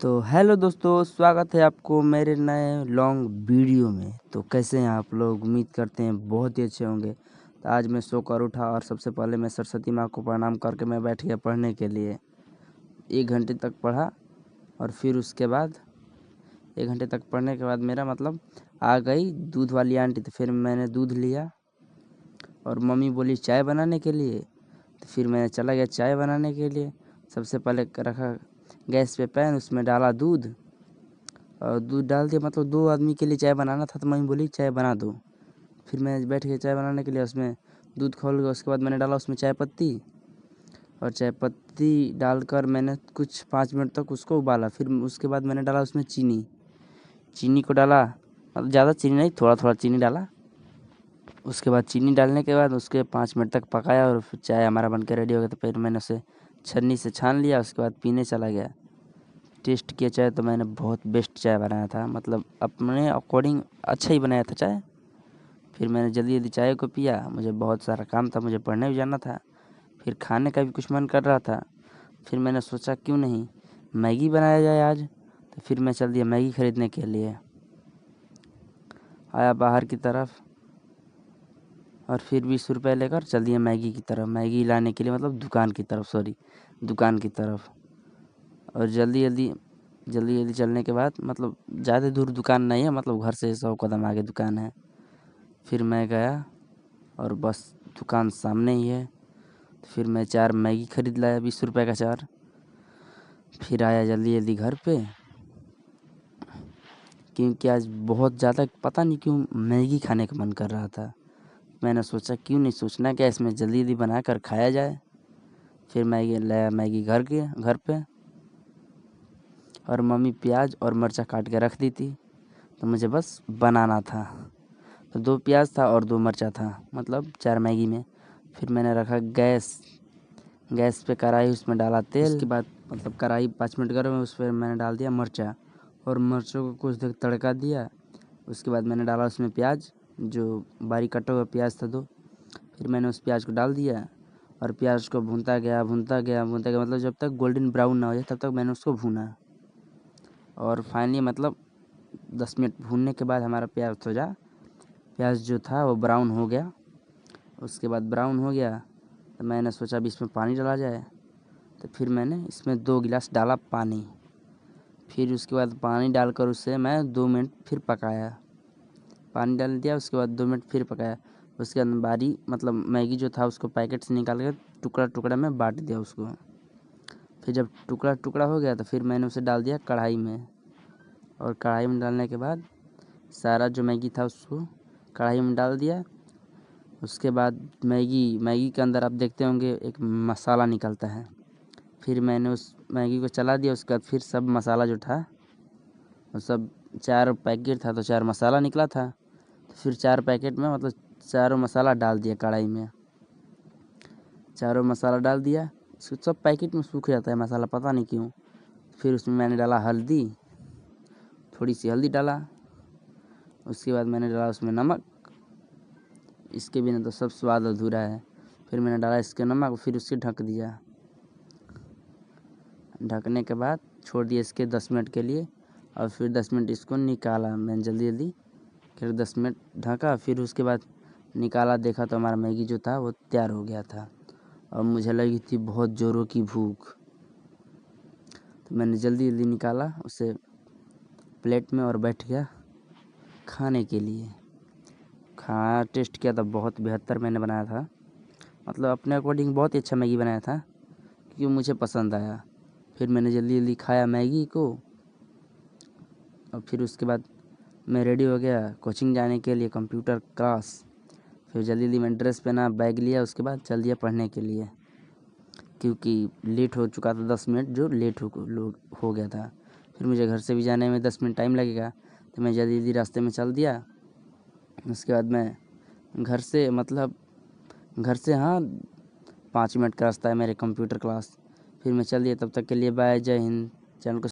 तो हेलो दोस्तों, स्वागत है आपको मेरे नए लॉन्ग वीडियो में। तो कैसे हैं आप लोग? उम्मीद करते हैं बहुत ही अच्छे होंगे। तो आज मैं सोकर उठा और सबसे पहले मैं सरस्वती माँ को प्रणाम करके मैं बैठ गया पढ़ने के लिए। 1 घंटे तक पढ़ा और फिर उसके बाद 1 घंटे तक पढ़ने के बाद मेरा मतलब आ गई दूध वाली आंटी। तो फिर मैंने दूध लिया और मम्मी बोली चाय बनाने के लिए। तो फिर मैं चला गया चाय बनाने के लिए। सबसे पहले रखा गैस पे पैन, उसमें डाला दूध और दूध डाल दिया। मतलब 2 आदमी के लिए चाय बनाना था, तो मम्मी बोली चाय बना दो। फिर मैं बैठ गया चाय बनाने के लिए। उसमें दूध खौल गया, उसके बाद मैंने डाला उसमें चाय पत्ती और चाय पत्ती डालकर मैंने कुछ 5 मिनट तक उसको उबाला। फिर उसके बाद मैंने डाला उसमें चीनी को डाला, मतलब ज़्यादा चीनी नहीं, थोड़ा थोड़ा चीनी डाला। उसके बाद चीनी डालने के बाद उसके 5 मिनट तक पकाया और फिर चाय हमारा बन के रेडी हो गया। तो फिर मैंने उसे छन्नी से छान लिया, उसके बाद पीने चला गया। टेस्ट किया चाय तो मैंने बहुत बेस्ट चाय बनाया था, मतलब अपने अकॉर्डिंग अच्छा ही बनाया था चाय। फिर मैंने जल्दी जल्दी चाय को पिया, मुझे बहुत सारा काम था, मुझे पढ़ने भी जाना था। फिर खाने का भी कुछ मन कर रहा था। फिर मैंने सोचा क्यों नहीं मैगी बनाया जाए आज। तो फिर मैं चल दिया मैगी ख़रीदने के लिए। आया बाहर की तरफ और फिर 20 रुपये लेकर चल दिया मैगी की तरफ, मैगी लाने के लिए, मतलब दुकान की तरफ। और जल्दी जल्दी चलने के बाद, मतलब ज़्यादा दूर दुकान नहीं है, मतलब घर से 100 कदम आगे दुकान है। फिर मैं गया और बस दुकान सामने ही है। तो फिर मैं 4 मैगी ख़रीद लाया, 20 रुपये का 4। फिर आया जल्दी घर पे, क्योंकि आज बहुत ज़्यादा पता नहीं क्यों मैगी खाने का मन कर रहा था। मैंने सोचा क्यों नहीं, सोचना क्या, इसमें जल्दी बना कर खाया जाए। फिर मैगी लाया, मैगी घर पे। और मम्मी प्याज और मिर्चा काट के रख दी थी, तो मुझे बस बनाना था। तो 2 प्याज था और 2 मिर्चा था, मतलब 4 मैगी में। फिर मैंने रखा गैस पे कढ़ाई, उसमें डाला तेल। उसके बाद मतलब कढ़ाई 5 मिनट गर्म है, उस पर मैंने डाल दिया मिर्चा और मिर्चों को कुछ देर तड़का दिया। उसके बाद मैंने डाला उसमें प्याज, जो बारीक कटा हुआ प्याज था 2। फिर मैंने उस प्याज को डाल दिया और प्याज को भूनता गया, मतलब जब तक गोल्डन ब्राउन ना हो जाए तब तक मैंने उसको भूना। और फाइनली मतलब 10 मिनट भूनने के बाद हमारा प्याज जो था वो ब्राउन हो गया। उसके बाद ब्राउन हो गया तो मैंने सोचा अब इसमें पानी डाला जाए। तो फिर मैंने इसमें 2 गिलास डाला पानी। फिर उसके बाद पानी डालकर उसे मैं 2 मिनट फिर पकाया। पानी डाल दिया, उसके बाद 2 मिनट फिर पकाया। उसके बाद मतलब मैगी जो था उसको पैकेट से निकाल कर टुकड़ा में बांट दिया उसको। फिर जब टुकड़ा हो गया तो फिर मैंने उसे डाल दिया कढ़ाई में। और कढ़ाई में डालने के बाद सारा जो मैगी था उसको कढ़ाई में डाल दिया। उसके बाद मैगी के अंदर आप देखते होंगे एक मसाला निकलता है। फिर मैंने उस मैगी को चला दिया। उसके बाद फिर सब मसाला जो था वो सब 4 पैकेट था तो 4 मसाला निकला था। तो फिर 4 पैकेट में मतलब चारों मसाला डाल दिया कढ़ाई में। चारों मसाला डाल दिया, सब पैकेट में सूख जाता है मसाला, पता नहीं क्यों। फिर उसमें मैंने डाला हल्दी, थोड़ी सी हल्दी डाला। उसके बाद मैंने डाला उसमें नमक, इसके बिना तो सब स्वाद अधूरा है। फिर मैंने डाला इसके नमक, फिर उसके ढक दिया। ढकने के बाद छोड़ दिया इसके 10 मिनट के लिए। और फिर 10 मिनट इसको निकाला मैंने जल्दी। फिर 10 मिनट ढका, फिर उसके बाद निकाला, देखा तो हमारा मैगी जो था वो तैयार हो गया था। और मुझे लगी थी बहुत ज़ोरों की भूख, तो मैंने जल्दी निकाला उसे प्लेट में और बैठ गया खाने के लिए। खाना टेस्ट किया था, बहुत बेहतर मैंने बनाया था, मतलब अपने अकॉर्डिंग बहुत ही अच्छा मैगी बनाया था, क्योंकि मुझे पसंद आया। फिर मैंने जल्दी खाया मैगी को और फिर उसके बाद मैं रेडी हो गया कोचिंग जाने के लिए, कंप्यूटर क्लास। फिर जल्दी मैंने ड्रेस पहना, बैग लिया, उसके बाद चल दिया पढ़ने के लिए, क्योंकि लेट हो चुका था। 10 मिनट जो लेट हो गया था। फिर मुझे घर से भी जाने में 10 मिनट टाइम लगेगा, तो मैं जल्दी रास्ते में चल दिया। उसके बाद मैं घर से हाँ 5 मिनट का रास्ता है मेरे कंप्यूटर क्लास। फिर मैं चल दिया, तब तक के लिए बाय, जय हिंद। चैनल को